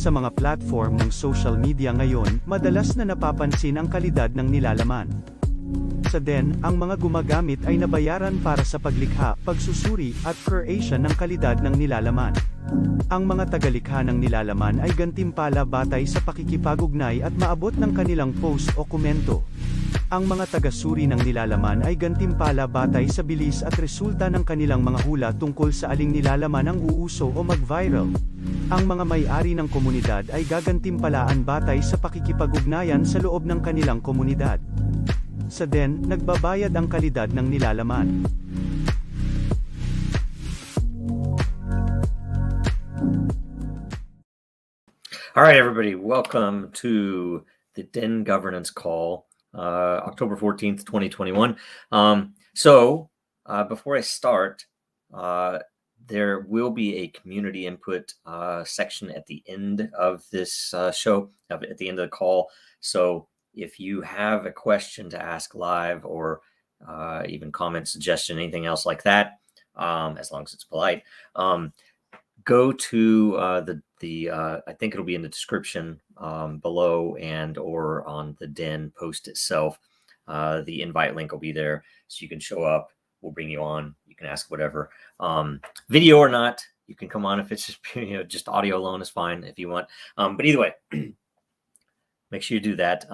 sa mga platform ng social media ngayon, madalas na napapansin ang kalidad ng nilalaman. Sa DEN, ang mga gumagamit ay nabayaran para sa paglikha, pagsusuri, at creation ng kalidad ng nilalaman. Ang mga tagalikha ng nilalaman ay gantimpala batay sa pakikipag-ugnay at maabot ng kanilang post o komento. Ang mga tagasuri ng nilalaman ay gantimpala batay sa bilis at resulta ng kanilang mga hula tungkol sa aling nilalaman ang uuso o mag-viral. Ang mga may-ari ng komunidad ay gagantimpalaan batay sa pakikipag-ugnayan sa loob ng kanilang komunidad. Sa DEN, nagbabayad ang kalidad ng nilalaman. All right, everybody, welcome to the DEN governance call, October 14th, 2021. Before I start, there will be a community input section at the end of this show, at the end of the call. So if you have a question to ask live or even comment, suggestion, anything else like that, as long as it's polite, go to I think it'll be in the description below and or on the DEN post itself. The invite link will be there, so you can show up. We'll bring you on. You can ask whatever, video or not. You can come on if it's just just audio alone is fine if you want. But either way, make sure you do that.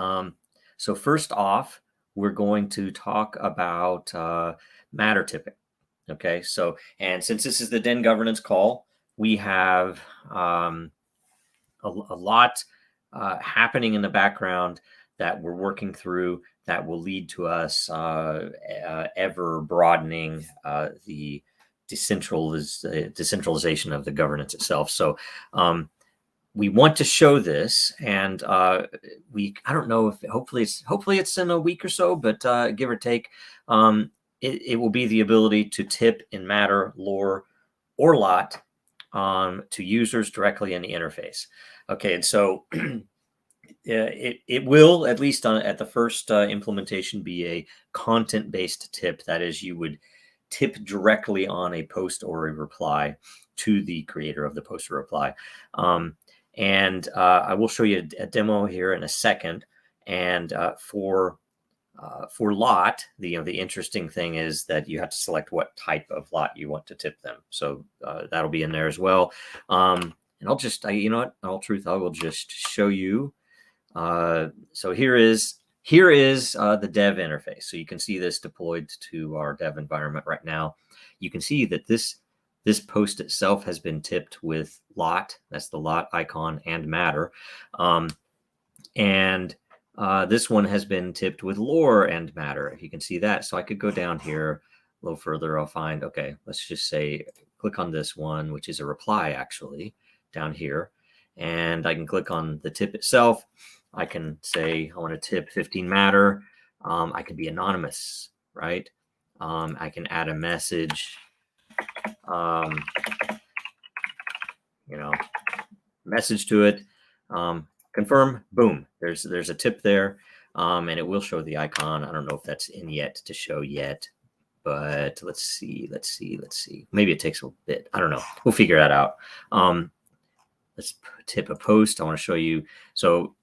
So first off, we're going to talk about matter tipping. Okay, so and since this is the DEN governance call, we have a lot happening in the background that we're working through that will lead to us ever broadening the decentralization of the governance itself. So we want to show this, and I don't know if hopefully it's in a week or so, but give or take, it will be the ability to tip in Matter, Lore, or Lot to users directly in the interface. Okay, and so it will, at least at the first implementation, be a content-based tip. That is, you would tip directly on a post or a reply to the creator of the post or reply. And I will show you a demo here in a second. And for lot, the interesting thing is that you have to select what type of lot you want to tip them. So that'll be in there as well. And I'll just, you know what, in all truth, I will just show you. So here is the dev interface. So you can see this deployed to our dev environment right now. You can see that this post itself has been tipped with lot. That's the lot icon and Matter. This one has been tipped with Lore and Matter, if you can see that. So I could go down here a little further. I'll find, okay, let's just say, click on this one, which is a reply actually down here. And I can click on the tip itself. I can say, I want to tip 15 Matter. I could be anonymous, right? I can add a message, message to it. Confirm, boom, there's a tip there, and it will show the icon. I don't know if that's in yet to show yet, but let's see. Maybe it takes a bit. I don't know. We'll figure that out. Let's tip a post. I want to show you. So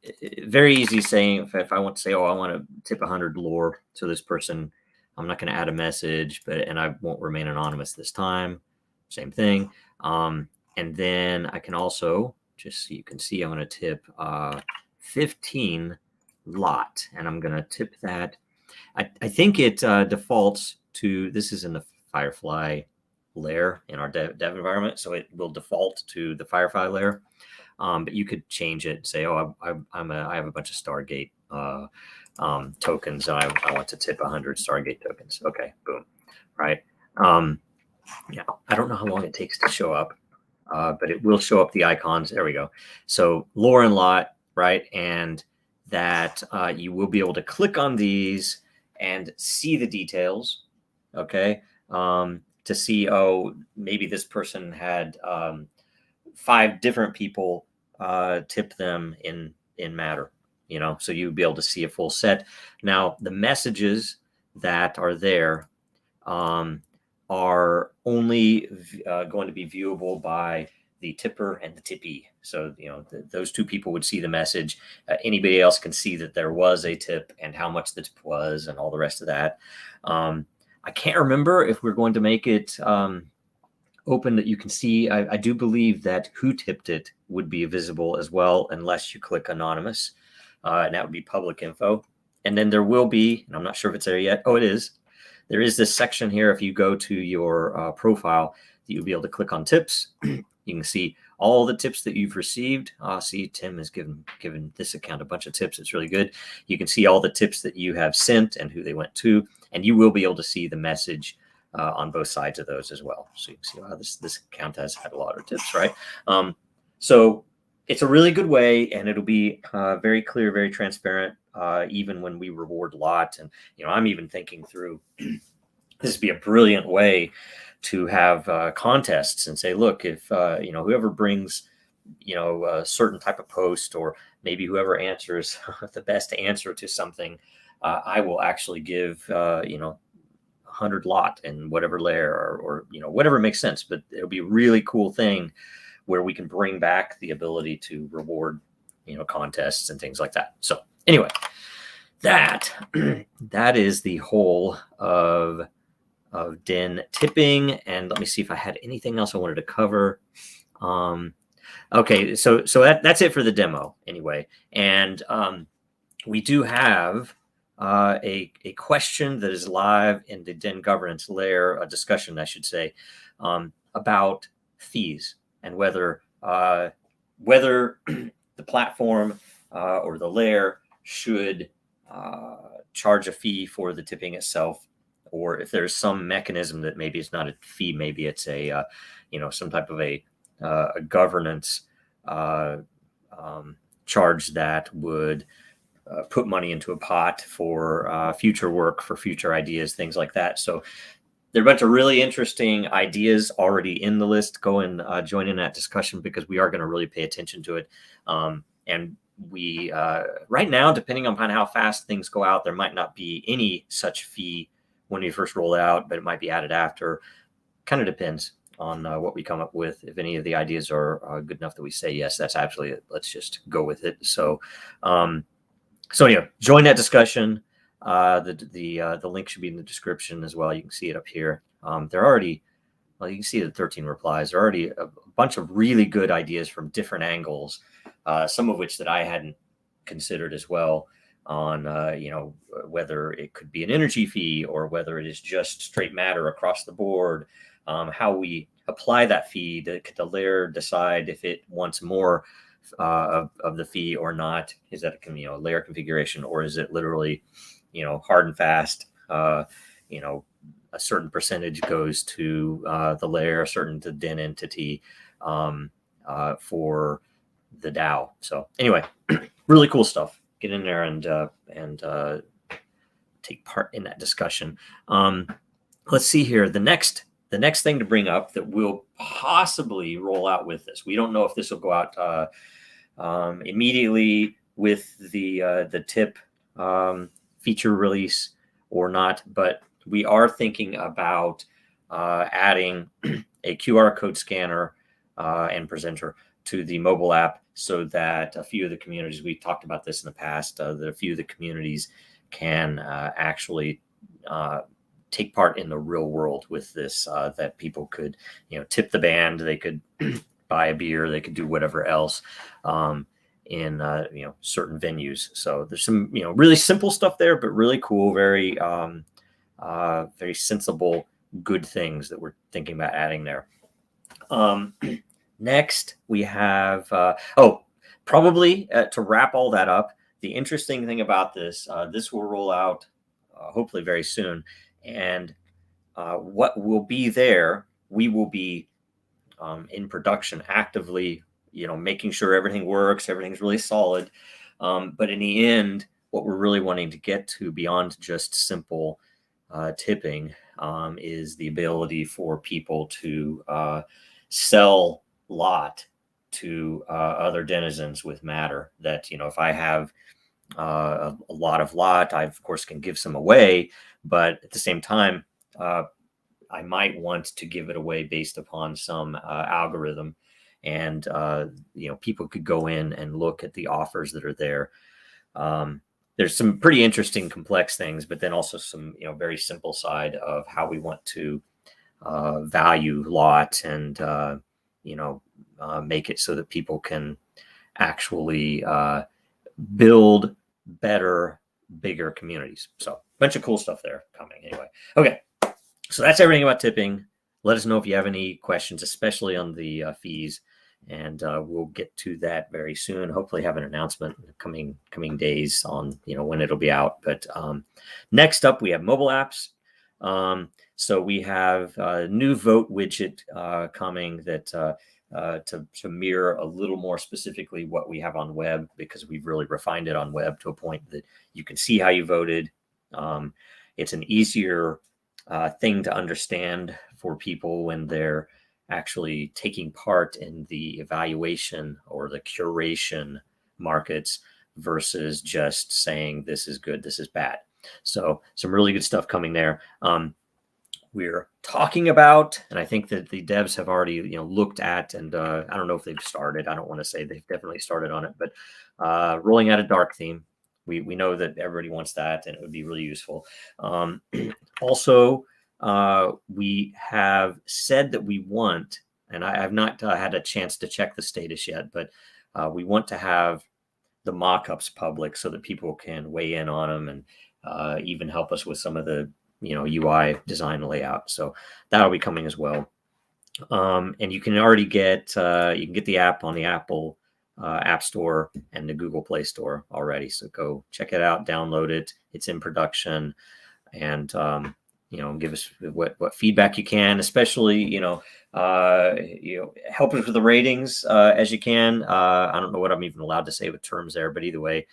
very easy saying, if I want to say, oh, I want to tip 100 Lore. So this person, I'm not going to add a message, and I won't remain anonymous this time. Same thing. And then I can also, just so you can see, I'm going to tip 15 Lot, and I'm going to tip that. I think it defaults to, this is in the Firefly layer in our dev environment, so it will default to the Firefly layer. But you could change it and say, oh, I have a bunch of Stargate tokens, and I want to tip 100 Stargate tokens. Okay, boom, right? Yeah, I don't know how long it takes to show up. But it will show up the icons. There we go. So Lore and Lot, right? And that you will be able to click on these and see the details, okay? To see, oh, maybe this person had 5 different people tip them in Matter, so you'd be able to see a full set. Now, the messages that are there are only going to be viewable by the tipper and the tippee. So, those two people would see the message. Anybody else can see that there was a tip and how much the tip was and all the rest of that. I can't remember if we're going to make it open that you can see. I do believe that who tipped it would be visible as well, unless you click anonymous, and that would be public info. And then there will be, and I'm not sure if it's there yet. Oh, it is. There is this section here. If you go to your profile, you'll be able to click on tips. You can see all the tips that you've received. See, Tim has given this account a bunch of tips. It's really good. You can see all the tips that you have sent and who they went to, and you will be able to see the message on both sides of those as well. So you can see, wow, this account has had a lot of tips, right? So it's a really good way, and it'll be very clear, very transparent, even when we reward lot. And, I'm even thinking through, this would be a brilliant way to have contests and say, look, if, whoever brings, a certain type of post, or maybe whoever answers the best answer to something, I will actually give, 100 lot in whatever layer, or whatever makes sense. But it'll be a really cool thing where we can bring back the ability to reward, contests and things like that. So anyway, that is the whole of Den tipping. And let me see if I had anything else I wanted to cover. Okay, so that's it for the demo anyway. And we do have a question that is live in the Den governance layer, a discussion, I should say, about fees and whether the platform or the layer should charge a fee for the tipping itself, or if there's some mechanism that maybe it's not a fee, maybe it's a some type of a governance charge that would put money into a pot for future work, for future ideas, things like that. So there are a bunch of really interesting ideas already in the list. Go and join in that discussion, because we are going to really pay attention to it. And we, right now, depending on how fast things go out, there might not be any such fee when we first roll it out, but it might be added after. Kind of depends on what we come up with. If any of the ideas are good enough that we say, yes, that's absolutely it, let's just go with it. So anyway, join that discussion. The link should be in the description as well. You can see it up here. They're already, you can see the 13 replies. There are already a bunch of really good ideas from different angles, some of which that I hadn't considered as well, on whether it could be an energy fee, or whether it is just straight matter across the board. How we apply that fee, the layer decide if it wants more of the fee or not. Is that a layer configuration, or is it literally hard and fast? A certain percentage goes to the layer, a certain to Den entity for the DAO. So anyway, really cool stuff. Get in there and take part in that discussion. Let's see here. The next thing to bring up that we'll possibly roll out with this. We don't know if this will go out immediately with the tip feature release or not, but we are thinking about adding a QR code scanner and presenter to the mobile app, so that a few of the communities, we've talked about this in the past, that a few of the communities can actually take part in the real world with this, that people could tip the band, they could buy a beer, they could do whatever else in certain venues. So there's some really simple stuff there, but really cool, very very sensible, good things that we're thinking about adding there. Next we have probably to wrap all that up, the interesting thing about this, this will roll out hopefully very soon, and what will be there, we will be in production actively, making sure everything works, everything's really solid. But in the end, what we're really wanting to get to beyond just simple tipping is the ability for people to sell lot to other denizens with matter. That, if I have a lot of lot, I of course can give some away, but at the same time, I might want to give it away based upon some algorithm. and people could go in and look at the offers that are there. There's some pretty interesting, complex things, but then also some very simple side of how we want to value lot and make it so that people can actually build better, bigger communities. So a bunch of cool stuff there coming anyway. Okay, so that's everything about tipping. Let us know if you have any questions, especially on the fees, and we'll get to that very soon. Hopefully have an announcement in the coming days on when it'll be out. But next up, we have mobile apps. So we have a new vote widget coming that to mirror a little more specifically what we have on web, because we've really refined it on web to a point that you can see how you voted. It's an easier thing to understand for people when they're actually taking part in the evaluation or the curation markets versus just saying this is good, this is bad. So some really good stuff coming there. We're talking about, and I think that the devs have already looked at, and I don't know if they've started. I don't want to say they've definitely started on it, but rolling out a dark theme. We know that everybody wants that, and it would be really useful. Also, we have said that we want, and I have not had a chance to check the status yet, but we want to have the mock-ups public so that people can weigh in on them and even help us with some of the UI design layout. So that'll be coming as well. And you can already get the app on the Apple App Store and the Google Play Store already. So go check it out, download it. It's in production, and give us what feedback you can, especially help us with the ratings as you can. I don't know what I'm even allowed to say with terms there, but either way,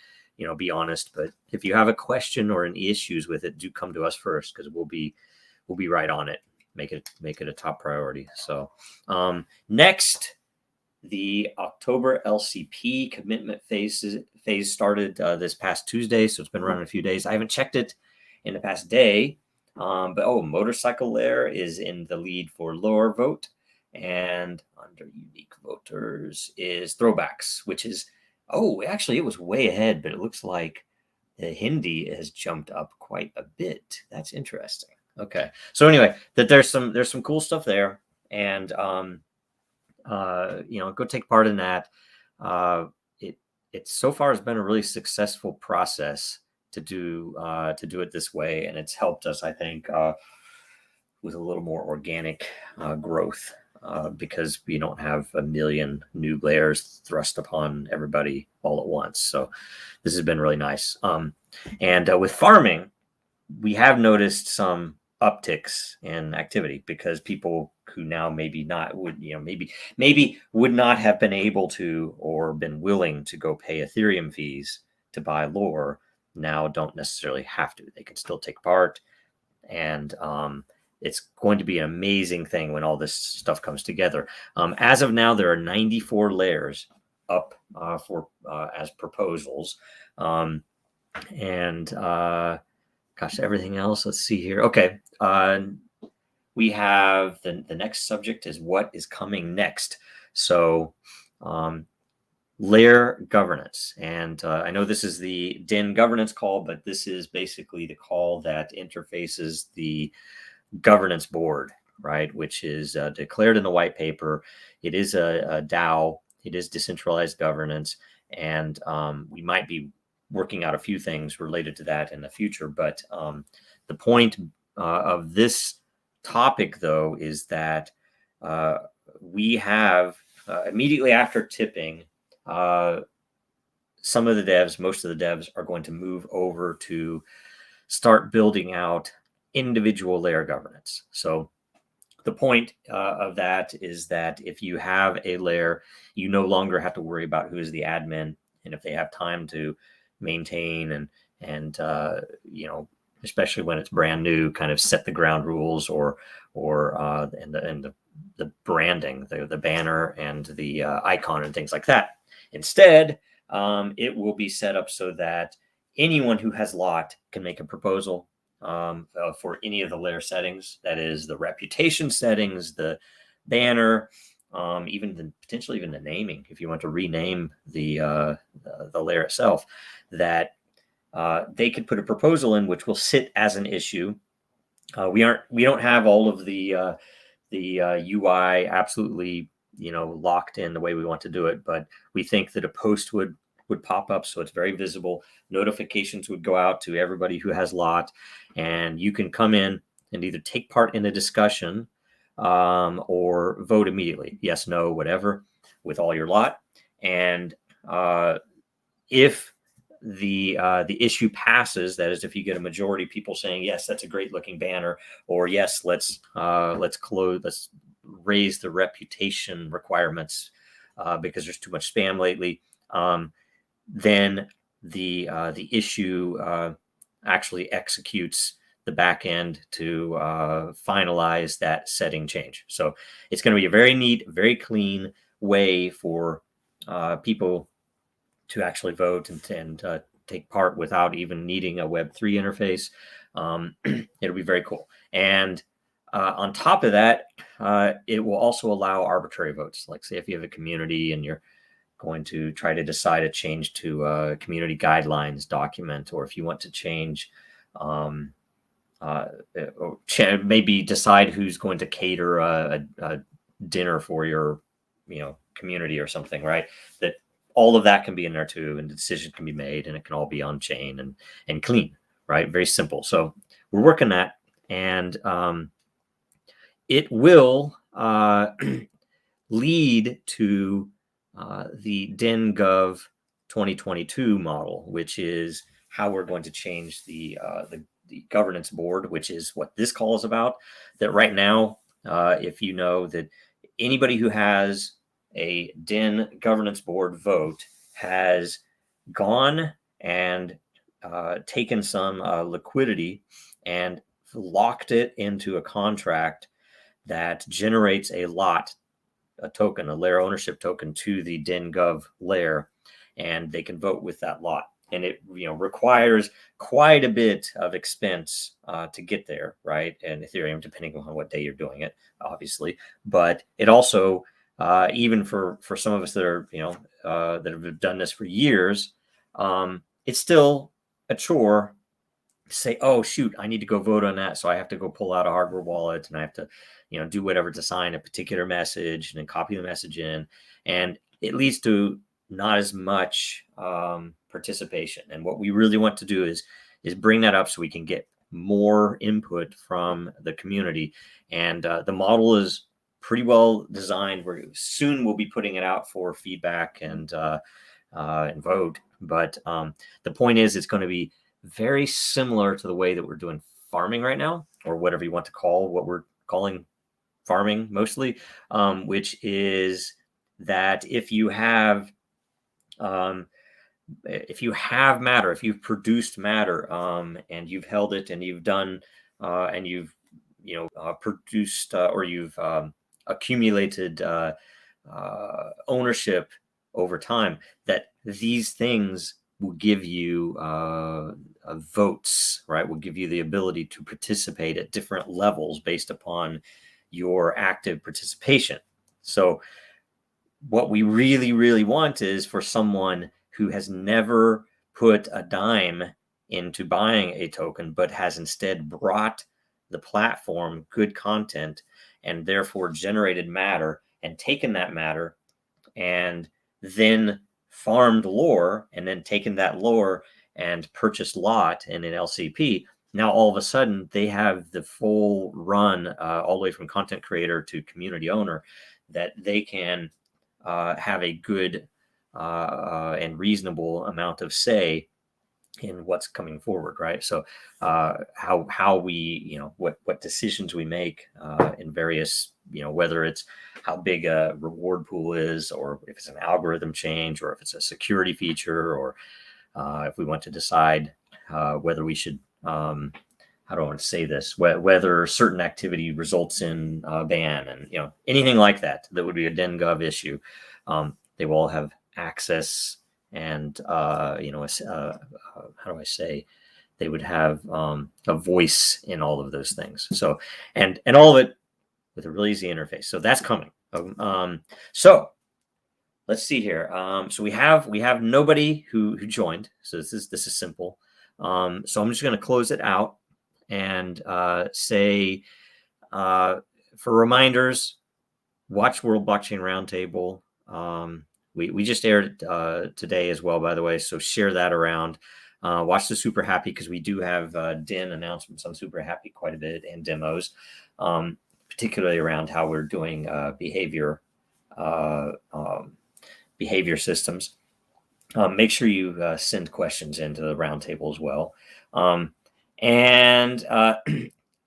be honest. But if you have a question or any issues with it, do come to us first, because we'll be right on it. Make it a top priority. So next, the October LCP commitment phase started this past Tuesday, so it's been running a few days. I haven't checked it in the past day, but Motorcycle Lair is in the lead for lore vote, and under unique voters is Throwbacks, which is actually it was way ahead, but it looks like the Hindi has jumped up quite a bit. That's interesting. Okay, so anyway, there's some cool stuff there, and go take part in that. It so far has been a really successful process to do it this way, and it's helped us, I think, with a little more organic growth, because we don't have a million new layers thrust upon everybody all at once. So this has been really nice. And with farming, we have noticed some upticks in activity, because people who now maybe would not have been able to or been willing to go pay Ethereum fees to buy lore now don't necessarily have to. They can still take part, and it's going to be an amazing thing when all this stuff comes together. As of now, there are 94 layers up for as proposals, and everything else. Let's see here. Okay, we have the next subject is what is coming next. So layer governance, and I know this is the DIN governance call, but this is basically the call that interfaces the governance board, right, which is declared in the white paper. It is a DAO. It is decentralized governance, and we might be working out a few things related to that in the future. But the point of this topic, though, is that we have immediately after tipping, some of the devs, most of the devs, are going to move over to start building out individual layer governance. So the point of that is that if you have a layer, you no longer have to worry about who is the admin, and if they have time to maintain and especially when it's brand new, kind of set the ground rules or the branding, the banner and the icon and things like that. Instead, it will be set up so that anyone who has lot can make a proposal for any of the layer settings. That is the reputation settings, the banner, potentially even the naming, if you want to rename the layer itself, that they could put a proposal in which will sit as an issue. We don't have all of the UI absolutely locked in the way we want to do it, but we think that a post would pop up, so it's very visible. Notifications would go out to everybody who has lot, and you can come in and either take part in a discussion or vote immediately, yes, no, whatever, with all your lot. And if the issue passes, that is, if you get a majority of people saying yes, that's a great looking banner, or yes, let's raise the reputation requirements because there's too much spam lately, then the issue actually executes the back end to finalize that setting change. So it's going to be a very neat, very clean way for people to actually vote and take part without even needing a Web3 interface. It'll be very cool. And on top of that, it will also allow arbitrary votes. Like, say, if you have a community and you're going to try to decide a change to a community guidelines document, or if you want to change, maybe decide who's going to cater a dinner for your community or something, right? That all of that can be in there too, and the decision can be made, and it can all be on chain and clean, right? Very simple. So we're working that, and it will lead to the DenGov 2022 model, which is how we're going to change the governance board, which is what this call is about. That right now, if you know that anybody who has a DEN governance board vote has gone and taken some liquidity and locked it into a contract that generates a token, a layer ownership token to the DenGov layer, and they can vote with that lot. And it requires quite a bit of expense to get there, right? And Ethereum, depending on what day you're doing it, obviously. But it also, even for some of us that are that have done this for years, it's still a chore to say, oh shoot, I need to go vote on that, so I have to go pull out a hardware wallet, and I have to do whatever to sign a particular message and then copy the message in, and it leads to not as much participation. And what we really want to do is bring that up so we can get more input from the community. And the model is pretty well designed. Soon we'll be putting it out for feedback and vote. But the point is, it's going to be very similar to the way that we're doing farming right now, or whatever you want to call what we're calling farming mostly, which is that if you have matter, if you've produced matter, and you've held it, and you've done, and you've produced, or you've accumulated ownership over time, that these things will give you votes, right? Will give you the ability to participate at different levels based upon your active participation. So what we really, really want is for someone who has never put a dime into buying a token, but has instead brought the platform good content and therefore generated matter, and taken that matter and then farmed lore, and then taken that lore and purchased lot in an LCP. Now all of a sudden they have the full run, all the way from content creator to community owner, that they can have a good and reasonable amount of say in what's coming forward, right? So how we, what decisions we make in various, whether it's how big a reward pool is, or if it's an algorithm change, or if it's a security feature, or if we want to decide whether we should, how do I want to say this, whether certain activity results in a ban, and anything like that would be a DenGov issue. They will all have access, and how do I say, they would have a voice in all of those things. So and all of it with a really easy interface. So that's coming. So let's see here. So we have nobody who joined. So this is simple. So I'm just going to close it out and say for reminders, watch World Blockchain Roundtable. We just aired it today as well, by the way. So share that around. Watch the Super Happy, because we do have DIN announcements on Super Happy quite a bit, and demos, particularly around how we're doing behavior systems. Make sure you send questions into the roundtable as well.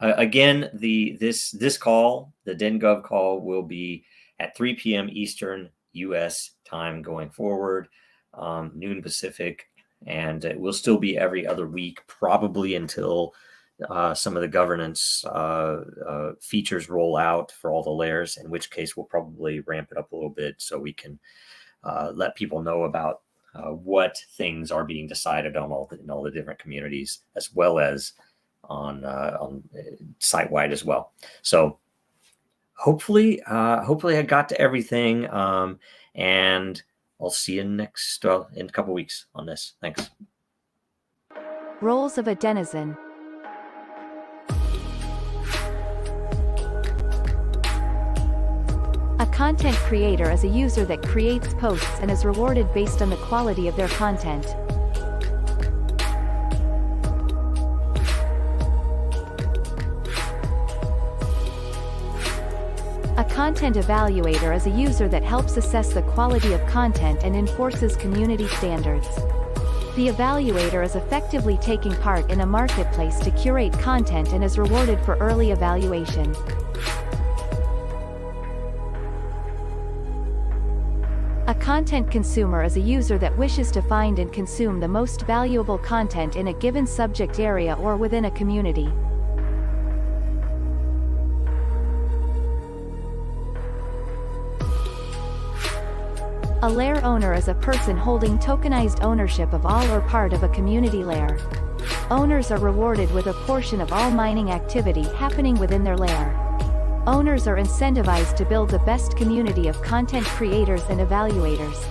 Again, this call, the DINGov call, will be at 3 p.m. Eastern U.S. time going forward, noon Pacific, and it will still be every other week, probably until some of the governance features roll out for all the layers, in which case we'll probably ramp it up a little bit so we can let people know about what things are being decided on in all the different communities, as well as on site-wide as well. So hopefully I got to everything, and I'll see you in a couple weeks on this. Thanks. Roles of a denizen. A content creator is a user that creates posts and is rewarded based on the quality of their content. A content evaluator is a user that helps assess the quality of content and enforces community standards. The evaluator is effectively taking part in a marketplace to curate content and is rewarded for early evaluation. A content consumer is a user that wishes to find and consume the most valuable content in a given subject area or within a community. A layer owner is a person holding tokenized ownership of all or part of a community layer. Owners are rewarded with a portion of all mining activity happening within their layer. Owners are incentivized to build the best community of content creators and evaluators.